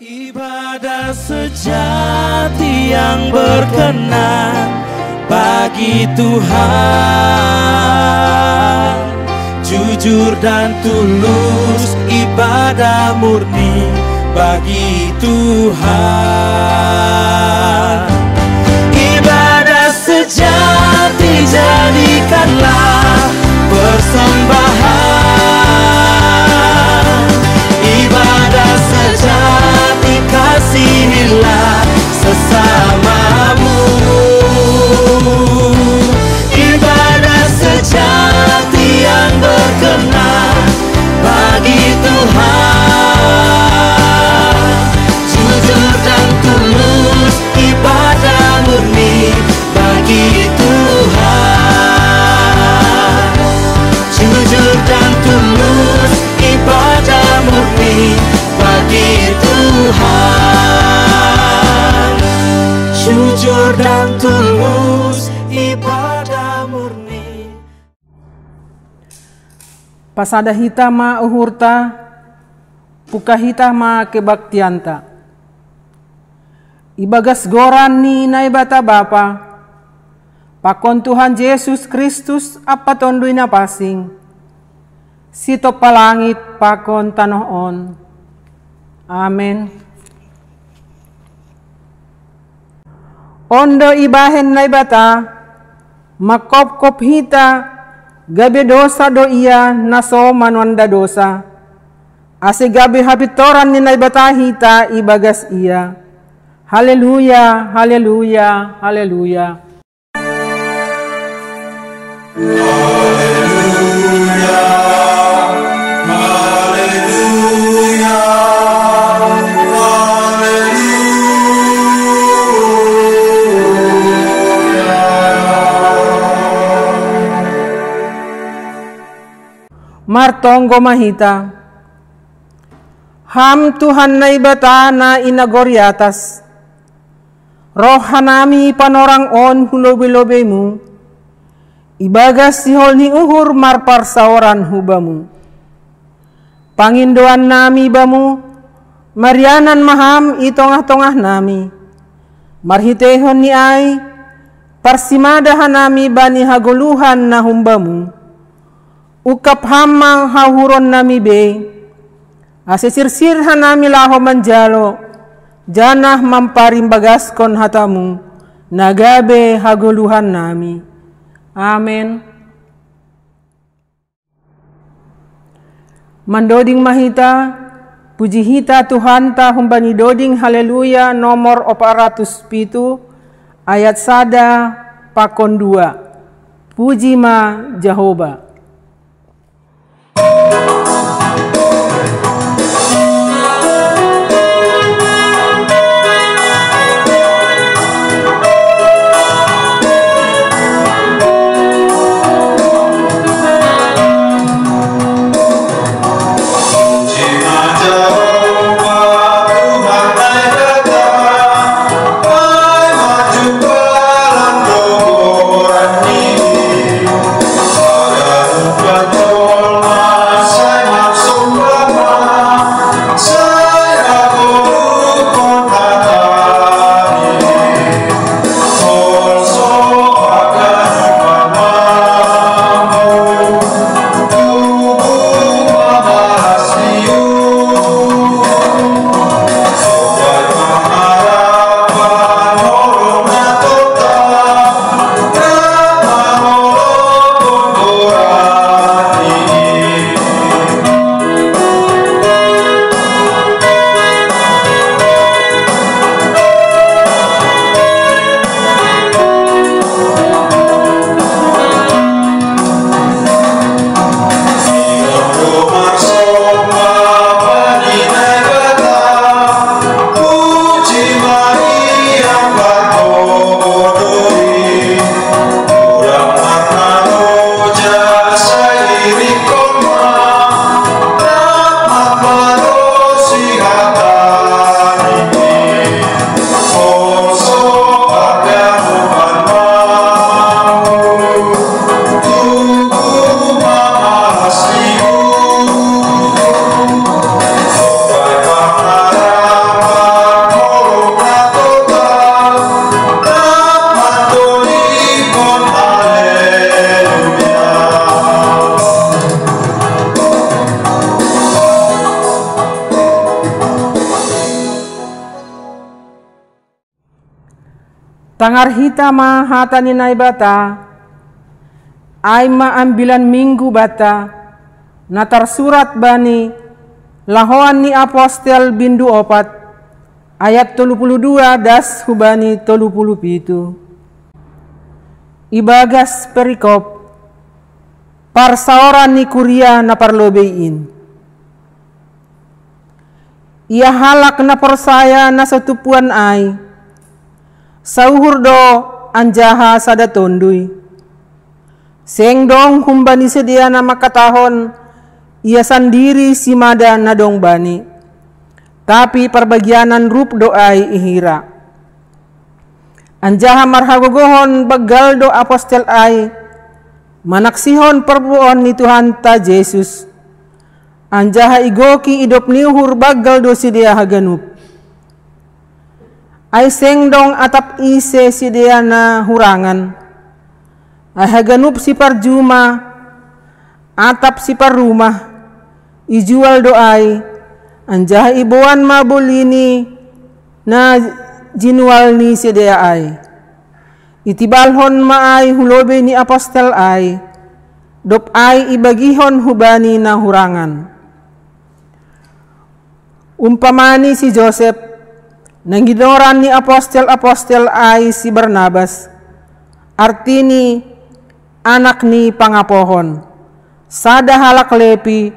Ibadah sejati yang berkenan bagi Tuhan, jujur dan tulus, ibadah murni bagi Tuhan. Ibadah sejati jadikanlah persembahan, ibadah sejati kasihilah sesamamu. Ibadah sejati yang berkenan bagi Tuhan, jujur dan tulus, ibadah murni bagi Tuhan. Jujur dan tulus, ibadah murni bagi Tuhan. Jujur dan tulus, ibadah murni. Pasada hita ma uhurta, puka hita ma kebaktianta. Ibagas goran ni naibata Bapa, pakon Tuhan Yesus Kristus apa tondui na pasing, sito palangit pakon tanoon. Amen. Ondo ibahen naibata, makop-kop hita, gabi dosa do iya naso manwanda dosa. Ase gabi hapitoran ni naibata hita ibagas iya. Haleluya, haleluya, haleluya. Haleluya, haleluya, Martonggo mahita, ham Tuhan na ibata na inagoryatas, rohanami panorang on hulobe-lobe mu, ibagas sihol ni uhur marpar saoran hubamu. Pangindoan nami bamu, marianan maham itongah-tongah nami, marhitehon ni ay, parsimadahan nami bani haguluhan na humbamu. Ukap hamang hahuron nami be, asesirsirhan nami laho manjalo, janah mamparimbaгаskon hatamu, nagabe haguluhan nami. Amen. Mandoding mahita, puji hita Tuhan ta humbani doding haleluya nomor 407 ayat sada pakon 2. Puji ma Jehovah. Haleluya, Tangar hita mahata ni naibata, ay maambilan minggu bata, natar surat bani, lahoan ni apostel bindu opat, ayat 32 das hubani 37. Ibagas perikop, parsaoran ni kuria na parlobein. Ia halak na persaya na satupuan ay, sauhur do anjaha sada tonduy. Seng dong humbani sedia na makatahon, ia sandiri si mada na dong bani. Tapi perbagianan rup doai ihira. Anjaha marhagogohon bagal do apostel ay, manaksihon perbuon ni Tuhan ta Yesus. Anjaha igoki idop niuhur bagal do si dia haganup. Ay sengdong atap ise si dia na hurangan. Ay haganup si parjuma, atap si parrumah, ijual doay, anjaha ibuan mabulini na jinual ni si dia ay. Itibalhon maay hulobe ni apostel ay, dop ay ibagihon hubani na hurangan. Umpamani si Joseph, nang ginoran ni apostel-apostel ay si Barnabas, artini anak ni pangapohon, sada halak lepi,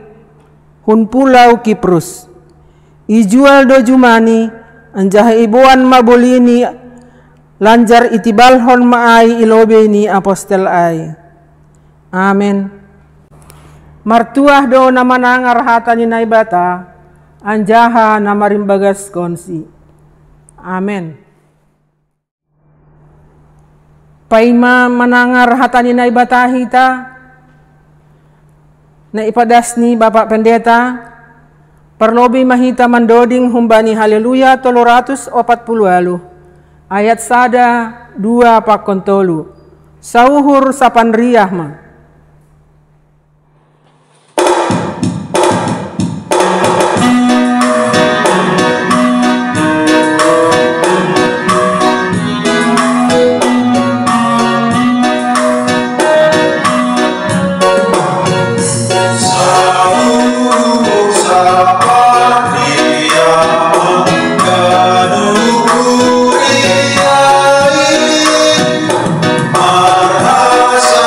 hun pulau Kiprus, ijual do jumani, anjaha ibuan mabolini, lanjar itibalhon maay ilobe ni apostel ay. Amen. Martuah do na manangar hata ni naibata, anjaha na marimbagas konsi. Amen. Paima manangar hatani na ibatahita na ipadas ni Bapak Pendeta, perlobi mahita mandoding humbani haleluya 340 ayat sada 2 pakontolu sauhur sapan riyah ma. Marhasa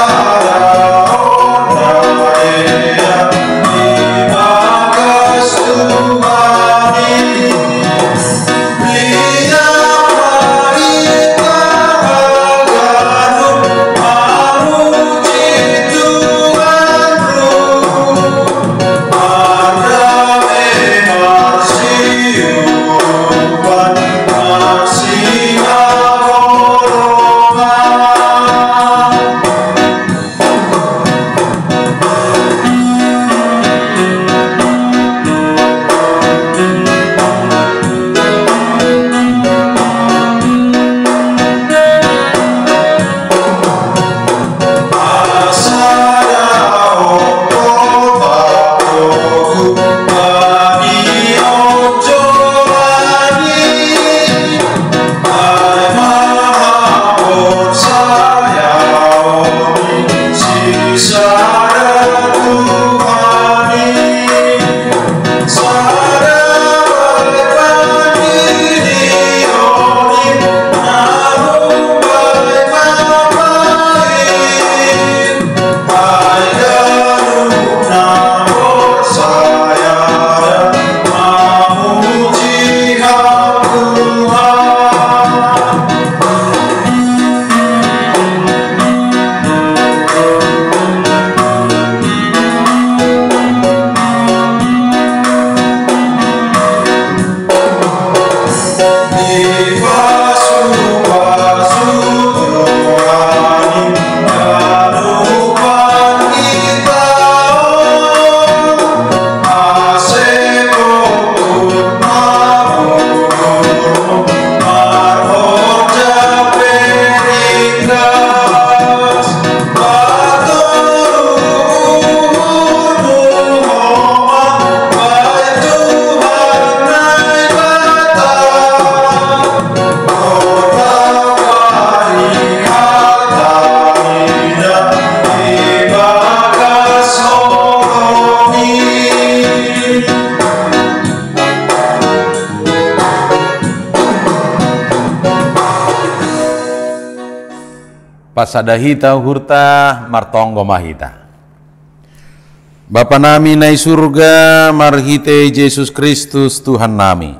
pasadahita hurta martonggo mahita. Bapa nami nai surga, marhite Yesus Kristus Tuhan nami.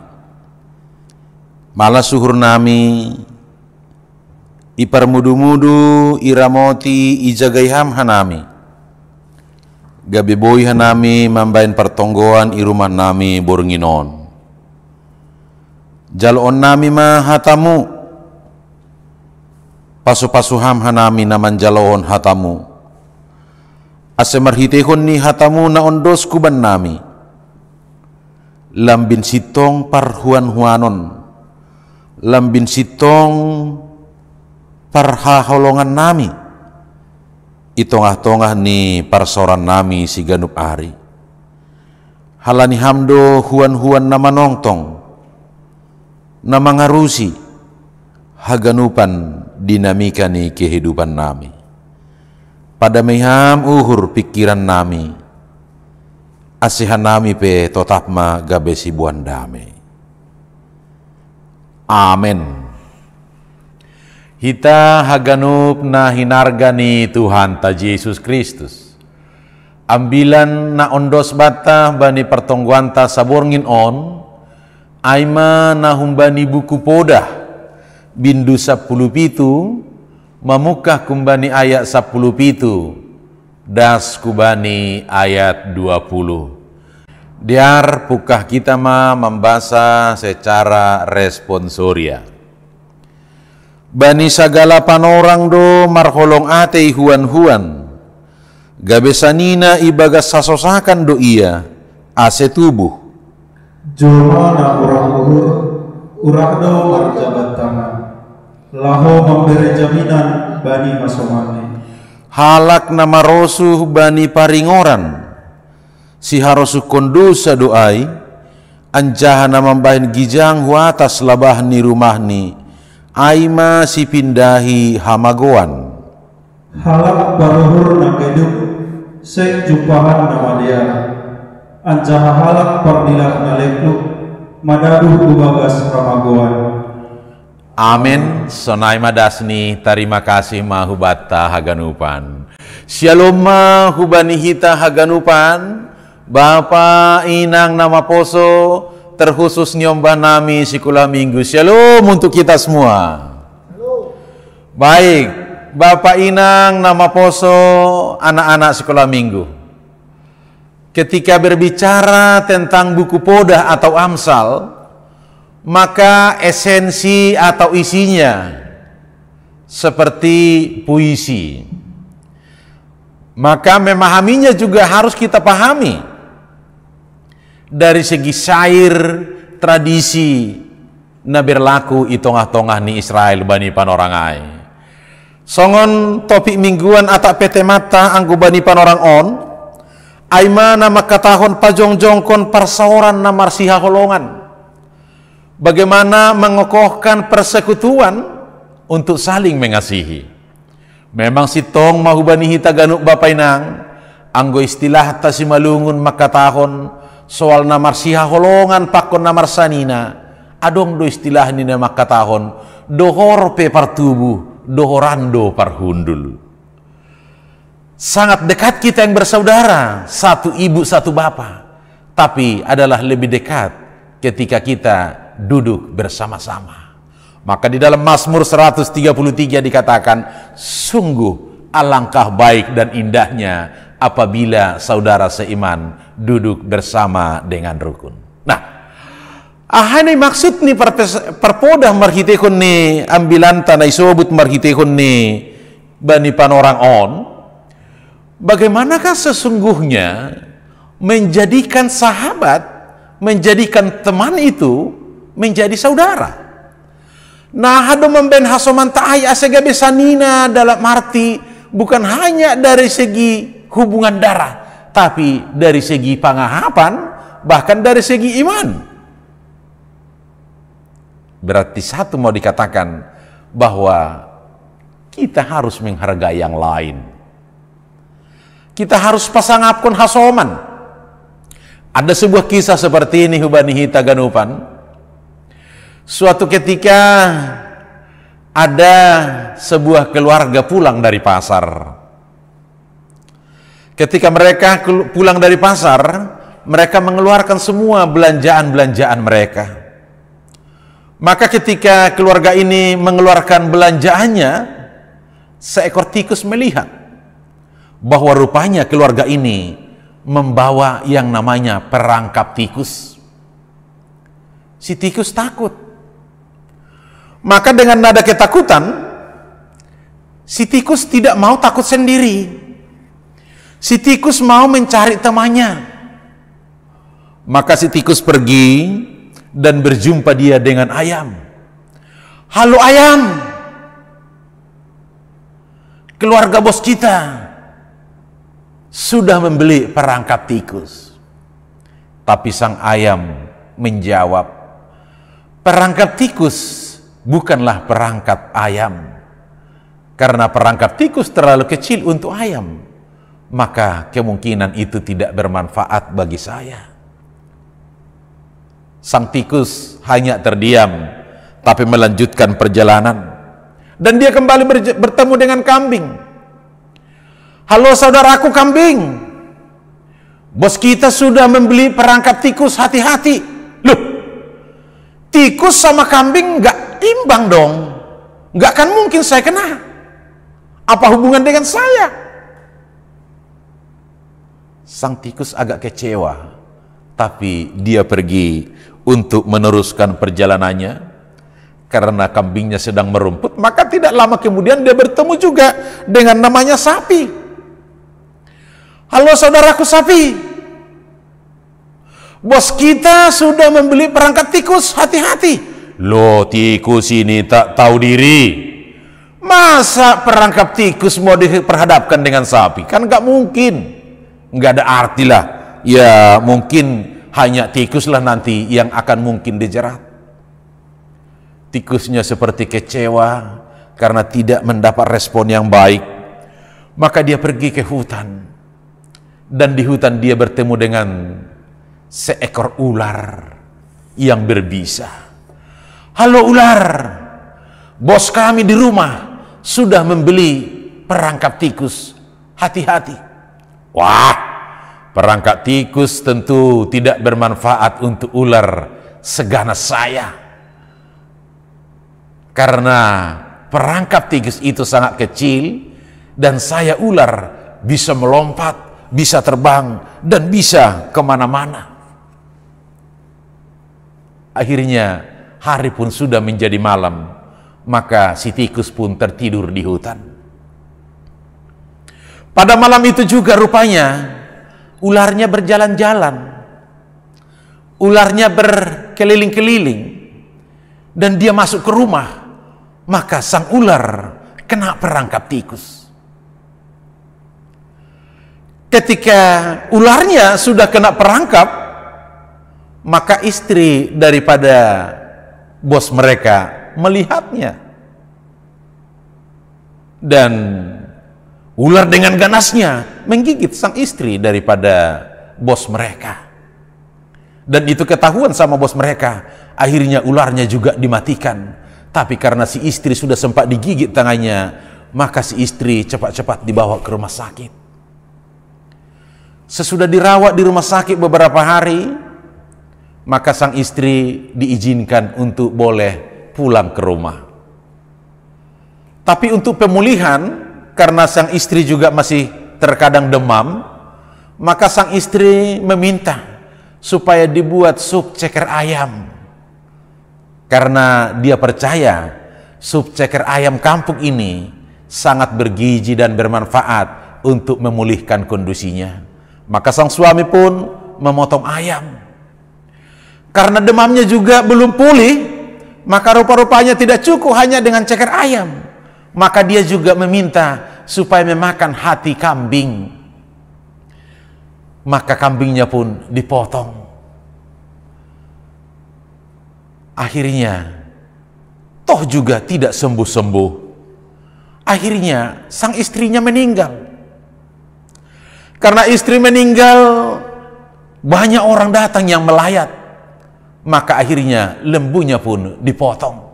Malah suhur nami, iparmudu-mudu, iramoti, ijagaiham hanami. Gabi boy hanami, mambain pertonggoan i rumah nami bornginon. Jaloon nami mah hatamu, pasu-pasuham hanami naman jaloon hatamu. Ase marhitehon ni hatamu na ondos kuban nami. Lambin sitong parhuan-huanon, lambin sitong parhaholongan nami. Itongah-tongah ni parsoran nami si ganup ari. Halani hamdo huan-huan nama nongtong, nama ngarusi, haganupan dinamika ni kehidupan nami. Pada meham uhur pikiran nami, asihan nami pe totap ma gabe sibuan damai. Amen. Hita haganup na hinarga ni Tuhan ta Yesus Kristus. Ambilan na ondos bata bani pertongguan ta saborngin on, aima na humbani buku podah bindu 10 pitu, mamukah kumbani ayat 10 pitu, das kubani ayat 20. Diar pukah kita membaca secara responsoria. Bani sagala panorang do marholong ate huan-huan, gabesanina ibagas sasosakan do iya, ase tubuh. Jolma na urang uhur, urang do marjabat tangan. Laho memberi jaminan bani masomane. Halak nama rosuh bani paringoran, si harosuh kondusa doai, anjaha nama bahin gijang huatas labah ni rumah ni, aima si pindahi hamagoan. Halak baruhur na keduk, sek jumpahan nama dia, anjaha halak pardilah na lekluk, madaduh kubagas hamagoan. Amin. Sonai madasni, terima kasih mahubata haganupan. Shalom mahubani hita haganupan. Bapa inang nama poso, terkhusus nyombah nami sekolah minggu. Shalom untuk kita semua. Baik, Bapak inang nama poso, anak-anak sekolah minggu. Ketika berbicara tentang buku podah atau Amsal, maka esensi atau isinya seperti puisi. Maka memahaminya juga harus kita pahami dari segi syair, tradisi na berlaku i tongah-tongah ni Israel bani panorangai. Songon topik mingguan atak pete mata anggu bani panorang on, aima nama katahon pajong-jongkon persaoran na marsiha holongan. Bagaimana mengokohkan persekutuan untuk saling mengasihi. Memang si tong mahubani hita ganuk bapai nang, anggo istilah ta si malungun makatahon soal namar siha holongan pakon namar sanina, adong do istilah ni nama katahon dohor pe partubuh, dohorando parhundul. Sangat dekat kita yang bersaudara, satu ibu satu bapa, tapi adalah lebih dekat ketika kita duduk bersama-sama. Maka di dalam Mazmur 133 dikatakan, sungguh alangkah baik dan indahnya apabila saudara seiman duduk bersama dengan rukun. Nah, ahani maksud ni perpodah marhitehon ni ambilan tanai sobut marhitehon ni bani panorang on. Bagaimanakah sesungguhnya menjadikan sahabat, menjadikan teman itu menjadi saudara. Nah, hado memben hasoman ta'ai asega besanina dalam arti bukan hanya dari segi hubungan darah, tapi dari segi pangahapan, bahkan dari segi iman. Berarti satu mau dikatakan bahwa kita harus menghargai yang lain. Kita harus pasangapkon hasoman. Ada sebuah kisah seperti ini hubani hita ganupan. Suatu ketika ada sebuah keluarga pulang dari pasar. Ketika mereka pulang dari pasar, mereka mengeluarkan semua belanjaan-belanjaan mereka. Maka ketika keluarga ini mengeluarkan belanjaannya, seekor tikus melihat bahwa rupanya keluarga ini membawa yang namanya perangkap tikus. Si tikus takut. Maka dengan nada ketakutan, si tikus tidak mau takut sendiri. Si tikus mau mencari temannya. Maka si tikus pergi dan berjumpa dia dengan ayam. Halo ayam, keluarga bos kita sudah membeli perangkap tikus. Tapi sang ayam menjawab, perangkap tikus bukanlah perangkap ayam. Karena perangkap tikus terlalu kecil untuk ayam, maka kemungkinan itu tidak bermanfaat bagi saya. Sang tikus hanya terdiam, tapi melanjutkan perjalanan. Dan dia kembali bertemu dengan kambing. Halo saudaraku kambing, bos kita sudah membeli perangkap tikus, hati-hati. Loh, tikus sama kambing nggak imbang dong. Nggak akan mungkin saya kena. Apa hubungan dengan saya? Sang tikus agak kecewa, tapi dia pergi untuk meneruskan perjalanannya. Karena kambingnya sedang merumput, maka tidak lama kemudian dia bertemu juga dengan namanya sapi. Halo saudaraku sapi, bos kita sudah membeli perangkap tikus, hati-hati. Loh, tikus ini tak tahu diri. Masa perangkap tikus mau diperhadapkan dengan sapi? Kan gak mungkin. Nggak ada arti lah. Ya mungkin hanya tikuslah nanti yang akan mungkin dijerat. Tikusnya seperti kecewa karena tidak mendapat respon yang baik. Maka dia pergi ke hutan. Dan di hutan dia bertemu dengan seekor ular yang berbisa. Halo ular, bos kami di rumah sudah membeli perangkap tikus, hati-hati. Wah, perangkap tikus tentu tidak bermanfaat untuk ular seganas saya. Karena perangkap tikus itu sangat kecil dan saya ular bisa melompat, bisa terbang, dan bisa kemana-mana. Akhirnya hari pun sudah menjadi malam, maka si tikus pun tertidur di hutan. Pada malam itu juga rupanya ularnya berjalan-jalan, ularnya berkeliling-keliling, dan dia masuk ke rumah. Maka sang ular kena perangkap tikus. Ketika ularnya sudah kena perangkap, maka istri daripada bos mereka melihatnya, dan ular dengan ganasnya menggigit sang istri daripada bos mereka. Dan itu ketahuan sama bos mereka. Akhirnya ularnya juga dimatikan. Tapi karena si istri sudah sempat digigit tangannya, maka si istri cepat-cepat dibawa ke rumah sakit. Sesudah dirawat di rumah sakit beberapa hari, maka sang istri diizinkan untuk boleh pulang ke rumah. Tapi untuk pemulihan, karena sang istri juga masih terkadang demam, maka sang istri meminta supaya dibuat sup ceker ayam. Karena dia percaya sup ceker ayam kampung ini sangat bergizi dan bermanfaat untuk memulihkan kondisinya. Maka sang suami pun memotong ayam. Karena demamnya juga belum pulih, maka rupa-rupanya tidak cukup hanya dengan ceker ayam. Maka dia juga meminta supaya memakan hati kambing. Maka kambingnya pun dipotong. Akhirnya, toh juga tidak sembuh-sembuh. Akhirnya, sang istrinya meninggal. Karena istri meninggal, banyak orang datang yang melayat. Maka akhirnya lembunya pun dipotong.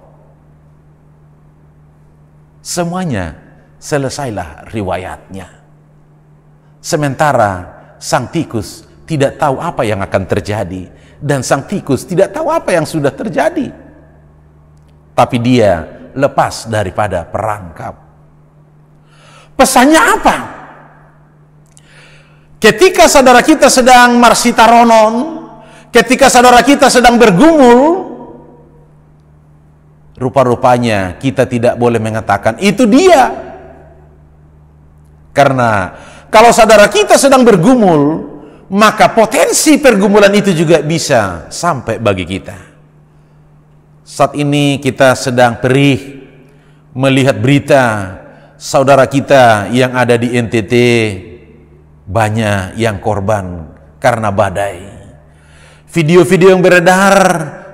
semuanya selesailah riwayatnya. Sementara sang tikus tidak tahu apa yang akan terjadi, dan sang tikus tidak tahu apa yang sudah terjadi, tapi dia lepas daripada perangkap. Pesannya apa? Ketika saudara kita sedang marsitaronon, ketika saudara kita sedang bergumul, rupa-rupanya kita tidak boleh mengatakan itu dia. Karena kalau saudara kita sedang bergumul, maka potensi pergumulan itu juga bisa sampai bagi kita. Saat ini kita sedang perih melihat berita saudara kita yang ada di NTT, banyak yang korban karena badai. Video-video yang beredar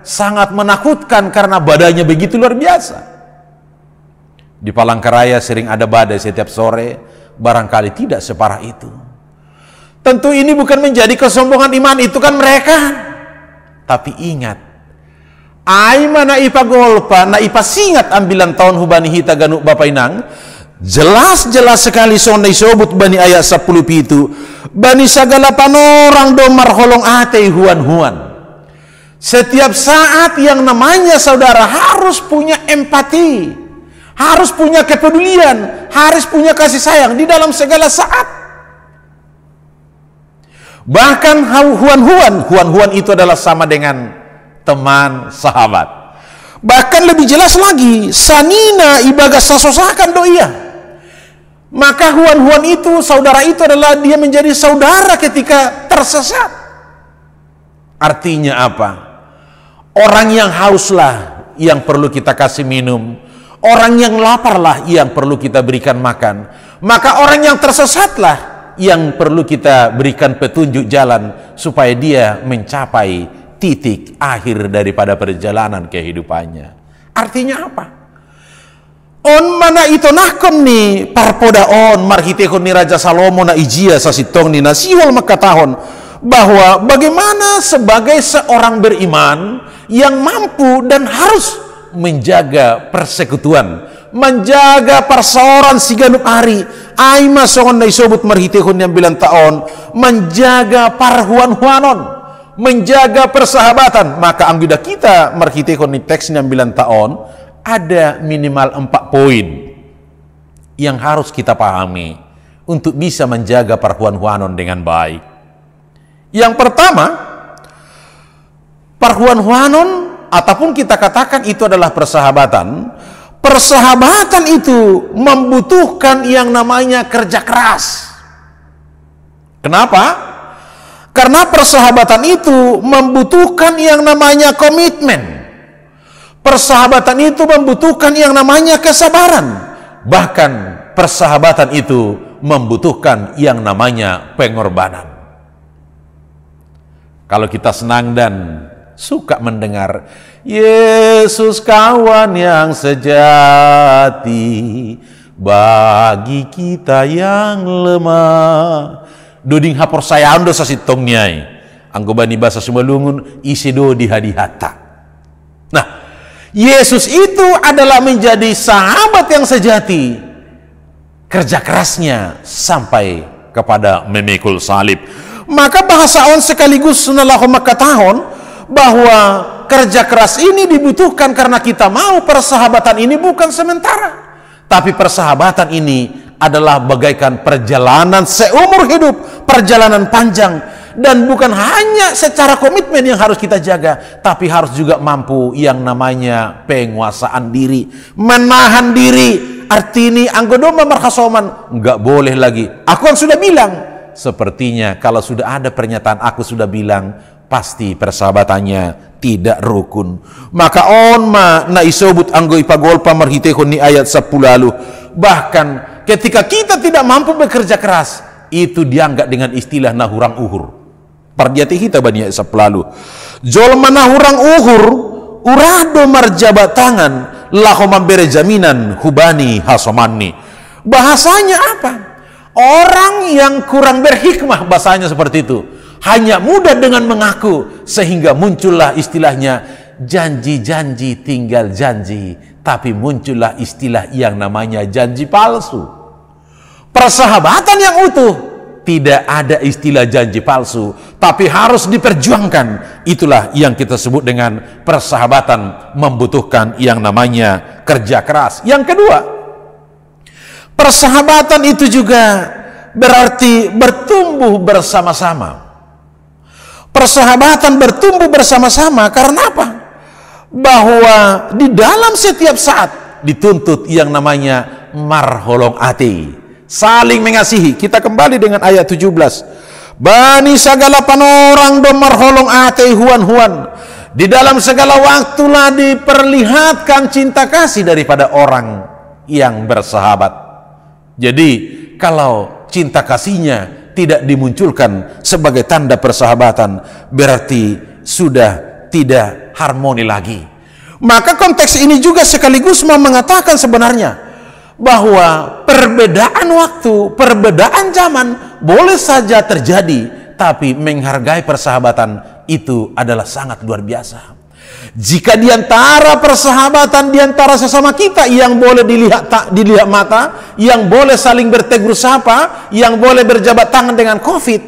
sangat menakutkan karena badainya begitu luar biasa. Di Palangkaraya sering ada badai setiap sore, barangkali tidak separah itu. Tentu ini bukan menjadi kesombongan iman, itu kan mereka. Tapi ingat, Aima na ipagolpa, na ipasingat ambilan tahun hubani hita ganuk bapainang, jelas-jelas sekali sonday sobut bani ayat 10 pitu, bani sagala panorang do marholong ate huan-huan. Setiap saat yang namanya saudara harus punya empati, harus punya kepedulian, harus punya kasih sayang di dalam segala saat. Bahkan huan-huan itu adalah sama dengan teman, sahabat. Bahkan lebih jelas lagi, sanina ibagas sasosakan doia. Maka huan-huan itu, saudara itu adalah dia menjadi saudara ketika tersesat. Artinya apa? Orang yang hauslah yang perlu kita kasih minum, orang yang laparlah yang perlu kita berikan makan. Maka orang yang tersesatlah yang perlu kita berikan petunjuk jalan supaya dia mencapai titik akhir daripada perjalanan kehidupannya. Artinya apa? On mana itu nakom ni parpoda on marhitekon ni Raja Salomo na ijia sasitong ni nasiwal makatahon bahwa bagaimana sebagai seorang beriman yang mampu dan harus menjaga persekutuan, menjaga perseoran siganup hari, aima songon na isobut marhitekon yang bilang taon, menjaga parhuan-huanon, menjaga persahabatan. Maka anggida kita marhitekon ni teks yang bilang taon, ada minimal 4 poin yang harus kita pahami untuk bisa menjaga parhuan-huanon dengan baik. Yang pertama, parhuan-huanon ataupun kita katakan itu adalah persahabatan. Persahabatan itu membutuhkan yang namanya kerja keras. Kenapa? Karena persahabatan itu membutuhkan yang namanya komitmen. Persahabatan itu membutuhkan yang namanya kesabaran. Bahkan persahabatan itu membutuhkan yang namanya pengorbanan. Kalau kita senang dan suka mendengar Yesus kawan yang sejati bagi kita yang lemah, duding hapor saya ando sasitong nyai anggo bani bahasa Sumalungun isido di hadihata. Nah, Yesus itu adalah menjadi sahabat yang sejati, kerja kerasnya sampai kepada memikul salib. Maka bahasa on sekaligus nalako makatahon bahwa kerja keras ini dibutuhkan karena kita mau persahabatan ini bukan sementara, tapi persahabatan ini adalah bagaikan perjalanan seumur hidup, perjalanan panjang, dan bukan hanya secara komitmen yang harus kita jaga, tapi harus juga mampu yang namanya penguasaan diri, menahan diri. Artinya anggodoma marhasoman nggak boleh lagi. Aku kan sudah bilang, sepertinya kalau sudah ada pernyataan aku sudah bilang, pasti persahabatannya tidak rukun. Maka on ma na isobut anggo ipagolpa marhitekon ni ayat 10 lalu. Bahkan ketika kita tidak mampu bekerja keras, itu dianggap dengan istilah nahurang uhur. Pardiati kita bani ayat 10 lalu. Jolma nahurang uhur, urado marjabat tangan, laho memberi jaminan hubani hasomani. Bahasanya apa? Orang yang kurang berhikmah, bahasanya seperti itu, hanya mudah dengan mengaku, sehingga muncullah istilahnya janji-janji tinggal janji, tapi muncullah istilah yang namanya janji palsu. Persahabatan yang utuh tidak ada istilah janji palsu, tapi harus diperjuangkan. Itulah yang kita sebut dengan persahabatan membutuhkan yang namanya kerja keras. Yang kedua, persahabatan itu juga berarti bertumbuh bersama-sama. Persahabatan bertumbuh bersama-sama karena apa? Bahwa di dalam setiap saat dituntut yang namanya marholong ati, saling mengasihi. Kita kembali dengan ayat 17. Bani segala panorang do marholong ati huan-huan. Di dalam segala waktulah diperlihatkan cinta kasih daripada orang yang bersahabat. Jadi kalau cinta kasihnya tidak dimunculkan sebagai tanda persahabatan, berarti sudah tidak harmoni lagi. Maka konteks ini juga sekaligus mau mengatakan sebenarnya bahwa perbedaan waktu, perbedaan zaman boleh saja terjadi, tapi menghargai persahabatan itu adalah sangat luar biasa. Jika diantara persahabatan diantara sesama kita yang boleh dilihat mata, yang boleh saling bertegur sapa, yang boleh berjabat tangan dengan COVID,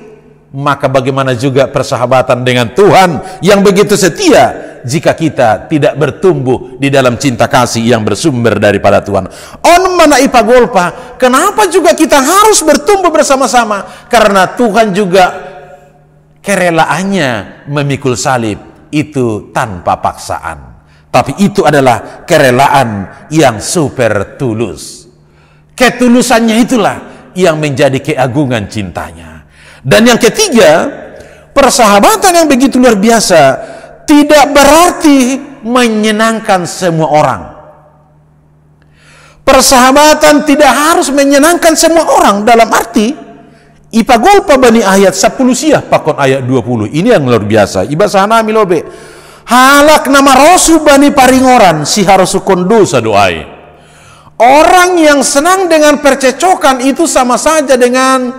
maka bagaimana juga persahabatan dengan Tuhan yang begitu setia jika kita tidak bertumbuh di dalam cinta kasih yang bersumber daripada Tuhan. On mana ipagolpa, kenapa juga kita harus bertumbuh bersama-sama? Karena Tuhan juga kerelaannya memikul salib itu tanpa paksaan, tapi itu adalah kerelaan yang super tulus. Ketulusannya itulah yang menjadi keagungan cintanya. Dan yang ketiga, persahabatan yang begitu luar biasa tidak berarti menyenangkan semua orang. Persahabatan tidak harus menyenangkan semua orang, dalam arti ipagolpa bani ayat 10 siah pakon ayat 20. Ini yang luar biasa. Iba sana milobe. Halak nama rosu bani paringoran si harus dosa doai. Orang yang senang dengan percecokan itu sama saja dengan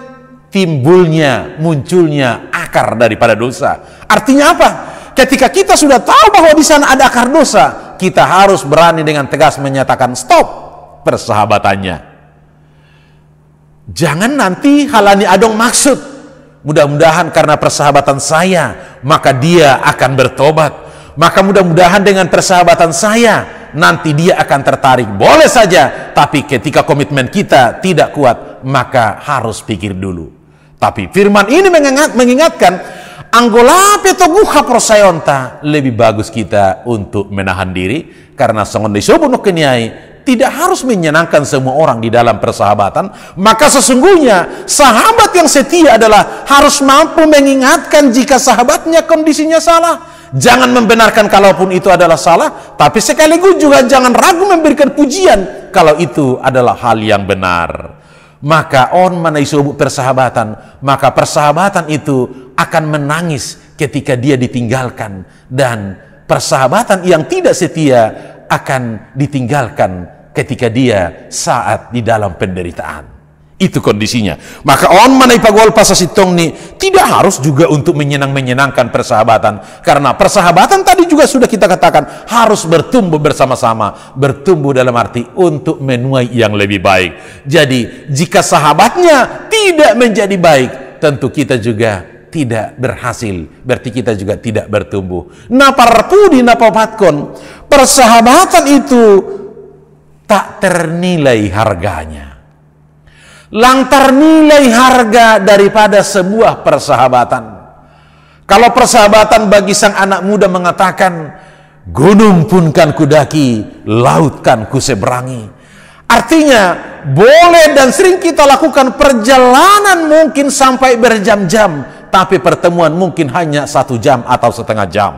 timbulnya, munculnya akar daripada dosa. Artinya apa? Ketika kita sudah tahu bahwa di sana ada akar dosa, kita harus berani dengan tegas menyatakan stop persahabatannya. Jangan nanti halani adong maksud, mudah-mudahan karena persahabatan saya maka dia akan bertobat, maka mudah-mudahan dengan persahabatan saya nanti dia akan tertarik. Boleh saja, tapi ketika komitmen kita tidak kuat maka harus pikir dulu. Tapi firman ini mengingatkan anggola petoguha prosayonta, lebih bagus kita untuk menahan diri, karena songon disebut keniai tidak harus menyenangkan semua orang di dalam persahabatan. Maka sesungguhnya sahabat yang setia adalah harus mampu mengingatkan jika sahabatnya kondisinya salah. Jangan membenarkan kalaupun itu adalah salah, tapi sekaligus juga jangan ragu memberikan pujian kalau itu adalah hal yang benar. Maka on mana isu persahabatan, maka persahabatan itu akan menangis ketika dia ditinggalkan, dan persahabatan yang tidak setia akan ditinggalkan ketika dia saat di dalam penderitaan. Itu kondisinya. Maka on mana ipagol pasasitong ni tidak harus juga untuk menyenangkan persahabatan, karena persahabatan tadi juga sudah kita katakan harus bertumbuh bersama-sama, bertumbuh dalam arti untuk menuai yang lebih baik. Jadi jika sahabatnya tidak menjadi baik, tentu kita juga tidak berhasil, berarti kita juga tidak bertumbuh. Naparpudi napapatkon, persahabatan itu tak ternilai harganya. Lantar nilai harga daripada sebuah persahabatan. Kalau persahabatan bagi sang anak muda mengatakan, gunung pun kan kudaki, laut kan kuseberangi. Artinya, boleh dan sering kita lakukan perjalanan mungkin sampai berjam-jam, tapi pertemuan mungkin hanya 1 jam atau setengah jam.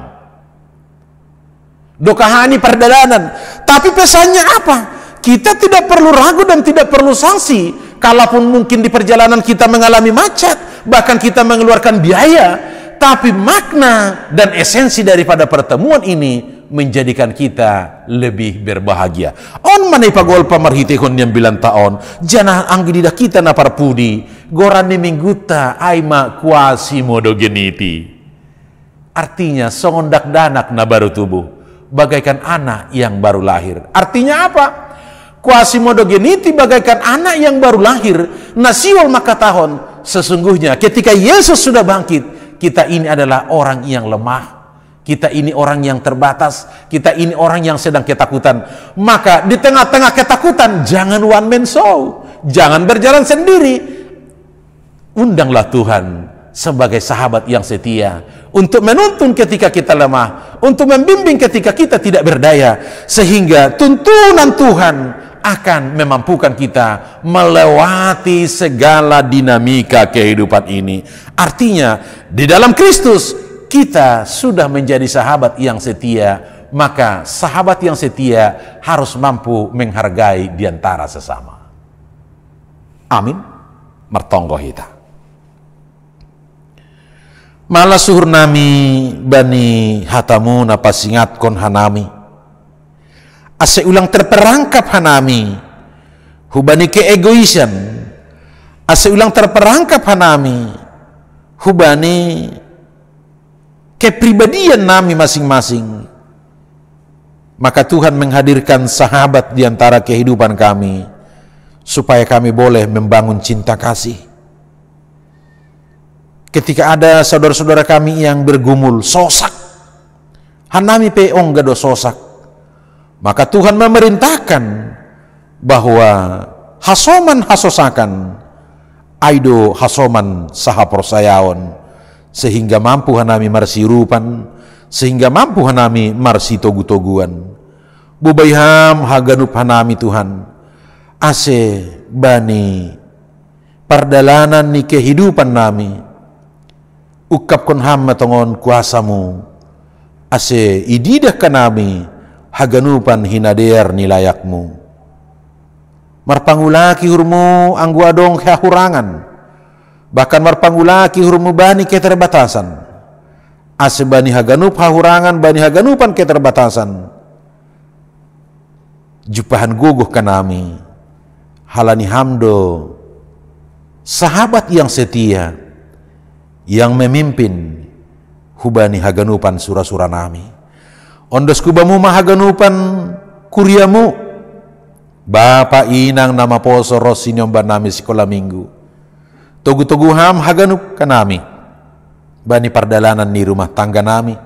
Dokahani perdalanan. Tapi pesannya apa? Kita tidak perlu ragu dan tidak perlu sanksi. Kalaupun mungkin di perjalanan kita mengalami macet, bahkan kita mengeluarkan biaya, tapi makna dan esensi daripada pertemuan ini menjadikan kita lebih berbahagia. On mana ipagol pamarhitekon yang bilang taon, jangan anggi didak kita naparpudi, gorani mingguta aima kuasi modo geniti. Artinya songondak danak na baru tubuh. bagaikan anak yang baru lahir. Artinya apa? Quasimodogeniti bagaikan anak yang baru lahir. Nasiwal maka tahun. Sesungguhnya ketika Yesus sudah bangkit, kita ini adalah orang yang lemah. Kita ini orang yang terbatas. Kita ini orang yang sedang ketakutan. Maka di tengah-tengah ketakutan, jangan one man show. Jangan berjalan sendiri. Undanglah Tuhan sebagai sahabat yang setia untuk menuntun ketika kita lemah, untuk membimbing ketika kita tidak berdaya, sehingga tuntunan Tuhan akan memampukan kita melewati segala dinamika kehidupan ini. Artinya, di dalam Kristus kita sudah menjadi sahabat yang setia, maka sahabat yang setia harus mampu menghargai di antara sesama. Amin. Mertonggo hita. Malah suhur nami bani hatamu napasingat kon hanami. Ase ulang terperangkap hanami. Hubani keegoisan. Ase ulang terperangkap hanami. Hubani kepribadian nami masing-masing. Maka Tuhan menghadirkan sahabat di antara kehidupan kami, supaya kami boleh membangun cinta kasih. Ketika ada saudara-saudara kami yang bergumul, sosak, hanami peong gado sosak, maka Tuhan memerintahkan bahwa hasoman hasosakan, aido hasoman saha persayaon, sehingga mampu hanami marsi rupan, sehingga mampu hanami marsi togu-toguan. Bubayham haganup hanami Tuhan, ase bani perdalanan ni kehidupan nami, ukap kon ham matongon kuasamu, ase ididah kanami haganupan hinader nilayakmu. Marpangulaki hurmu angguadong hahurangan, bahkan marpangulaki hurmu bani keterbatasan, ase bani haganup hahurangan, bani haganupan keterbatasan, jupahan guguh kanami, halani hamdo sahabat yang setia, yang memimpin hubani haganupan sura-sura nami. Ondos kubamu mahaganupan kuriamu, Bapa inang nama poso rosinyomban nami sekolah minggu. Togu-toguham haganup kanami, bani perdalanan ni rumah tangga nami,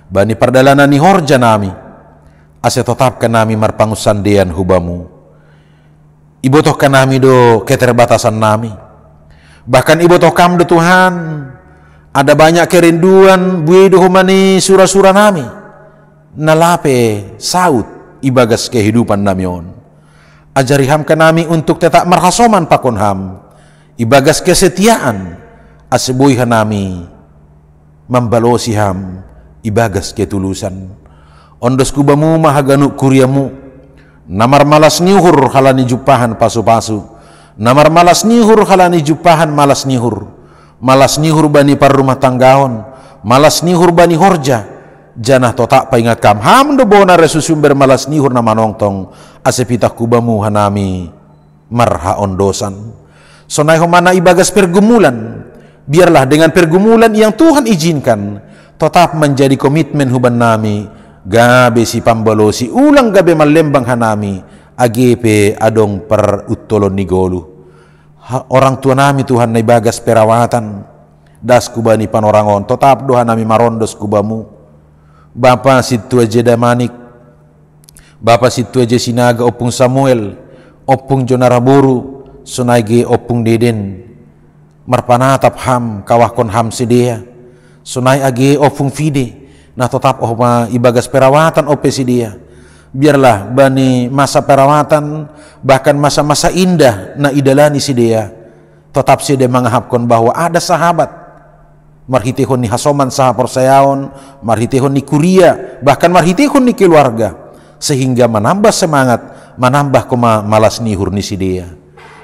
bani perdalanan ni horja nami, ase tetap kanami marpangusandean hubamu. Ibotoh kanami do keterbatasan nami, bahkan ibotoh kam do Tuhan, ada banyak kerinduan buedo humani sura-sura nami, nalape saut ibagas kehidupan namion. Ajariham kanami untuk tetap marhasoman pakon ham, ibagas kesetiaan, asebuy hanami membalosi ham, ibagas ketulusan. Ondos kubamu mahaganu kuriamu, namar malas nihur halani jupahan pasu-pasu, namar malas nihur halani jupahan malas nihur, malas nihur bani par rumah tanggaon, malas nihur bani horja, janah totak paingat kam ham do bona resusumber malas nihur nama nongtong, asepitah kubamu hanami marha ondosan. Sonai homana ibagas pergumulan, biarlah dengan pergumulan yang Tuhan izinkan, tetap menjadi komitmen huban nami, gabe si pambalosi ulang gabe malembang hanami, agepe adong per utolon nigolu. Orang tua nami Tuhan na ibagas perawatan, das kubani panorangon, tetap doa nami marondos kubamu. Bapa situ aja Damanik, Bapa situ aja Sinaga opung Samuel, opung Jonaraburu, sunage opung Deden, marpanatap ham kawahkon ham sedia, sunai age opung Fide, nah tetap ohma ibagas perawatan ope sedia. Biarlah bani masa perawatan, bahkan masa-masa indah na idalani sedia, tetap sedia mengahapkan bahwa ada sahabat, marhitihon ni hasoman saha persayaon, marhitihon ni kuria, bahkan marhitihon ni keluarga, sehingga menambah semangat, menambah koma malas nihur ni sedia.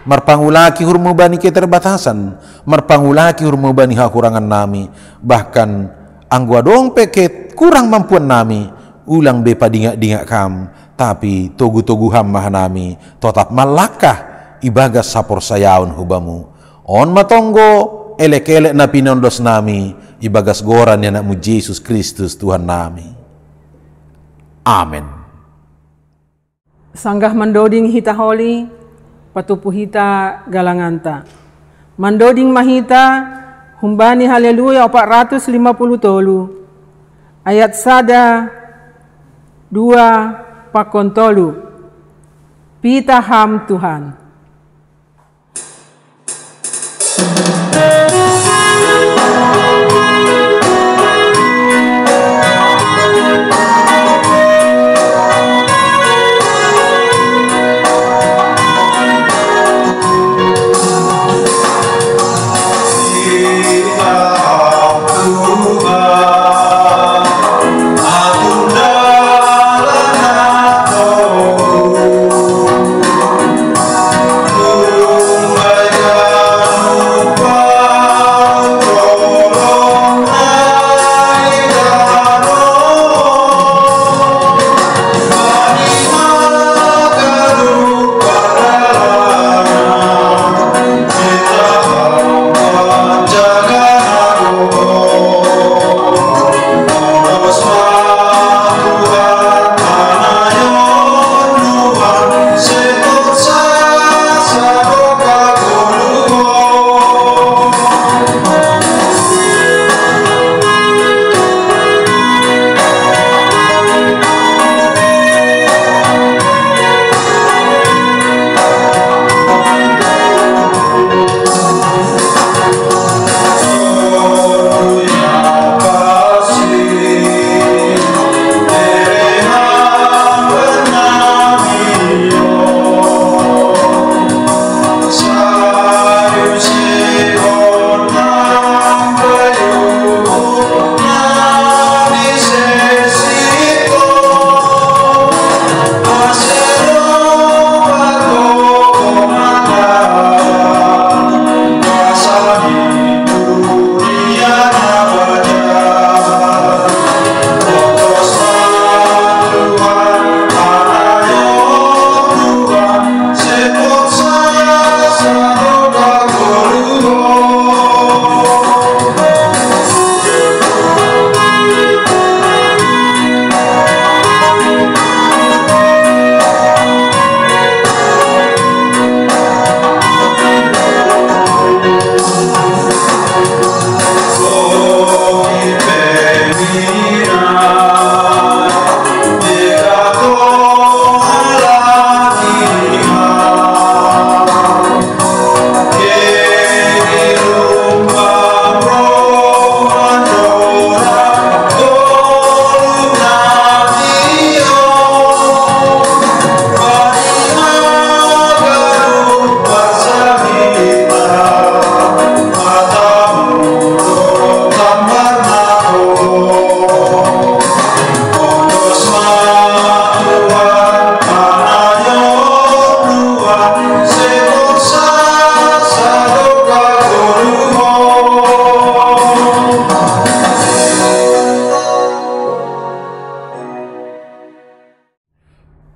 Marpangulaki hurmu bani keterbatasan, marpangulaki hurmu bani hakurangan nami, bahkan anggua dong peket kurang mampuan nami, ulang bepa dingak-dingak kam, tapi togu-toguham mahanami, tetap malakah ibagas sapor sayaon hubamu. On matonggo elek-elek na pinondos nami, ibagas goran ya nakmu Yesus Kristus Tuhan nami. Amin. Sanggah mandoding hita holi, patupu hita galanganta. Mandoding mahita, humbani haleluya 450 tolu. Ayat sada 2 pakon tolu. Pita ham Tuhan.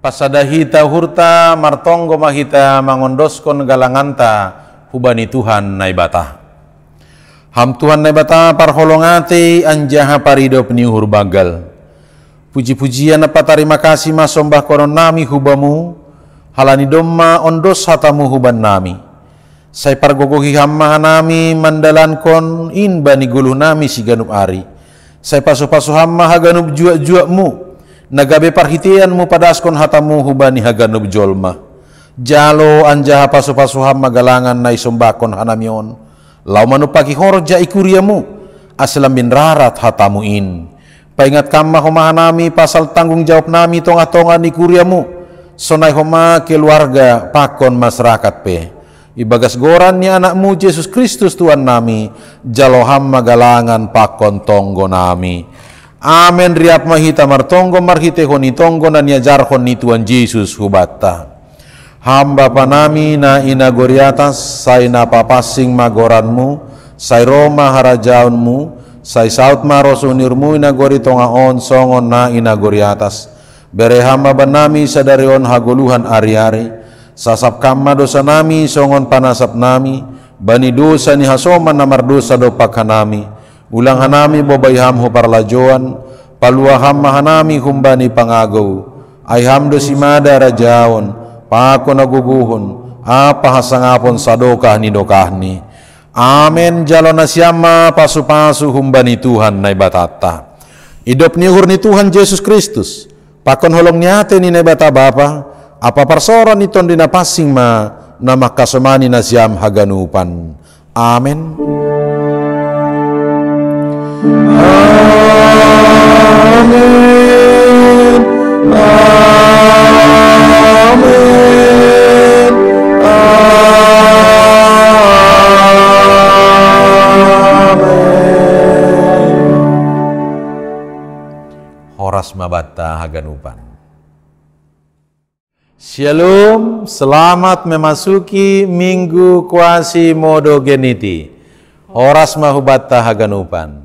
Pasada hita hurta martonggo mahita mangondoskon galanganta hubani Tuhan naibata. Ham Tuhan naibata parholongate anjaha paridop ni hurbagal. Puji-pujian apa terima kasih masombah konon nami hubamu, halani domma ondos hatamu huban nami. Sai pargogohi hamma nami mandalankon in bani guluh nami si ganup ari. Sai paso-paso hamma haganup jua-juamu. Nagabe parhitianmu padaskon hatamu hubani haganub jolma. Jalo anjaha pasu-pasu hamma galangan na isombakon hanamion. Lau manupaki horja ikuriamu aslam bin rarat hatamu in. Paingat kamma homa hanami pasal tanggung jawab nami tonga-tonga ni kuriamu. Sonai homa keluarga pakon masyarakat pe. Ibagas goran ni anakmu Yesus Kristus Tuhan nami. Jalo hamma galangan pakon tonggo nami. Amen riap mahita martonggo marhite honi tonggo na niajarhon ni Tuhan Yesus hubata. Hamba panami na inagoriatas say napapasing magoranmu, say Roma harajaunmu, say saut marosunirmu inagori tongaon songon na inagoriatas. Bere hamba banami sadarion haguluhan ari-ari, sasap kamma dosa nami songon panasap nami, bani dosa ni hasoman na mardosa do paghanami. Ulang hanami bobayham ho parlajoan, paluaham mahanami humbani pangagaw, ay hamdo si mada rajaon, pako naguguhon, apa hasangapon sadokah ni dokahni. Amen jalo na siyama pasu-pasu humbani Tuhan na ibatata. Idop ni uhur ni Tuhan Yesus Kristus, pakon holong niate ni nebata Bapa, apa parsoran iton dinapasing ma na makasumani na siyam haganupan. Amen. Amen. Amen. Amen. Horas mabata haganupan. Shalom, selamat memasuki Minggu Quasimodo Geniti. Horas mahubata haganupan.